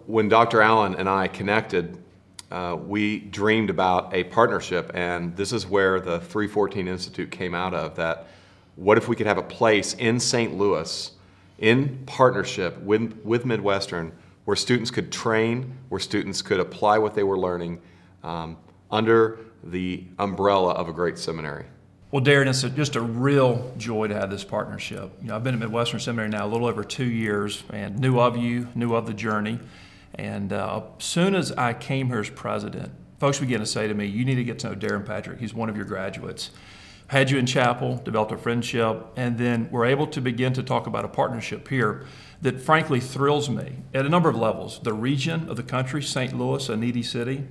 when Dr. Allen and I connected, we dreamed about a partnership, and this is where the 314 Institute came out of, that what if we could have a place in St. Louis in partnership with Midwestern where students could train, where students could apply what they were learning under the umbrella of a great seminary. Well, Darrin, it's just a real joy to have this partnership. You know, I've been at Midwestern Seminary now a little over 2 years and knew of you, knew of the journey. And as soon as I came here as president, folks began to say to me, you need to get to know Darrin Patrick. He's one of your graduates. Had you in chapel, developed a friendship, and then we're able to begin to talk about a partnership here that frankly thrills me at a number of levels. The region of the country, St. Louis, a needy city,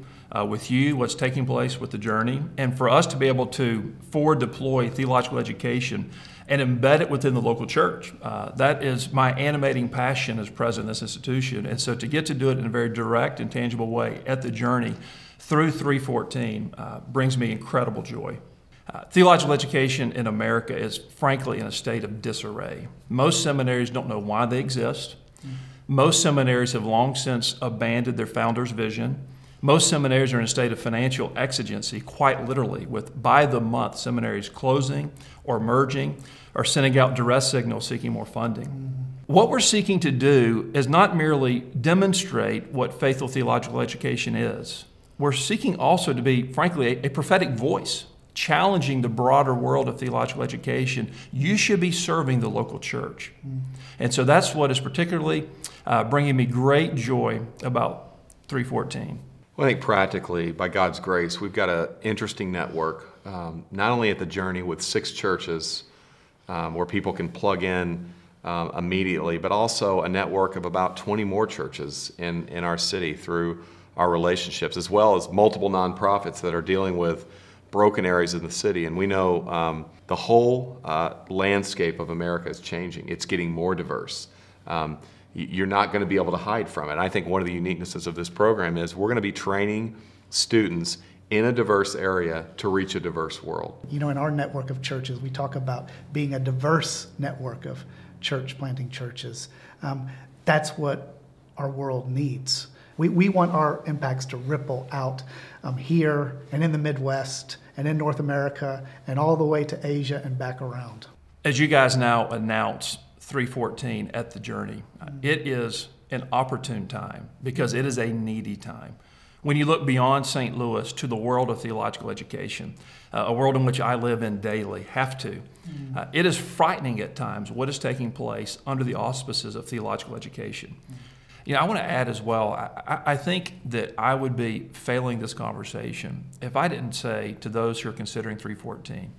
with you, what's taking place with the journey, and for us to be able to forward deploy theological education and embed it within the local church. That is my animating passion as president of this institution. And so to get to do it in a very direct and tangible way at the journey through 314 brings me incredible joy. Theological education in America is frankly in a state of disarray. Most seminaries don't know why they exist. Most seminaries have long since abandoned their founder's vision. Most seminaries are in a state of financial exigency, quite literally, with by the month seminaries closing or merging or sending out duress signals seeking more funding. What we're seeking to do is not merely demonstrate what faithful theological education is. We're seeking also to be, frankly, a prophetic voice, challenging the broader world of theological education. You should be serving the local church. And so that's what is particularly bringing me great joy about 314. Well, I think practically, by God's grace, we've got an interesting network, not only at the journey with 6 churches where people can plug in immediately, but also a network of about 20 more churches in our city through our relationships, as well as multiple nonprofits that are dealing with broken areas in the city. And we know the whole landscape of America is changing. It's getting more diverse. You're not going to be able to hide from it. I think one of the uniquenesses of this program is we're going to be training students in a diverse area to reach a diverse world. You know, in our network of churches, we talk about being a diverse network of church planting churches. That's what our world needs. We want our impacts to ripple out here and in the Midwest and in North America and all the way to Asia and back around. As you guys now announce 314 at the journey, it is an opportune time because it is a needy time. When you look beyond St. Louis to the world of theological education, a world in which I live in daily, have to, it is frightening at times what is taking place under the auspices of theological education. You know, I want to add as well, I think that I would be failing this conversation if I didn't say to those who are considering 314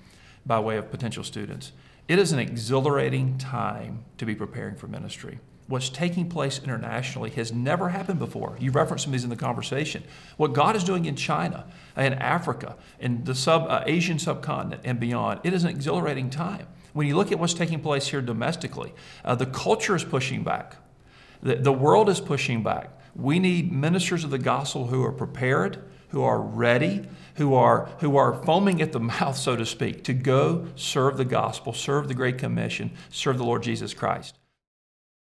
by way of potential students, it is an exhilarating time to be preparing for ministry. What's taking place internationally has never happened before. You referenced some of these in the conversation. What God is doing in China, in Africa, in the Asian subcontinent and beyond, it is an exhilarating time. When you look at what's taking place here domestically, the culture is pushing back. The world is pushing back. We need ministers of the gospel who are prepared, who are ready, who are foaming at the mouth, so to speak, to go serve the gospel, serve the Great Commission, serve the Lord Jesus Christ.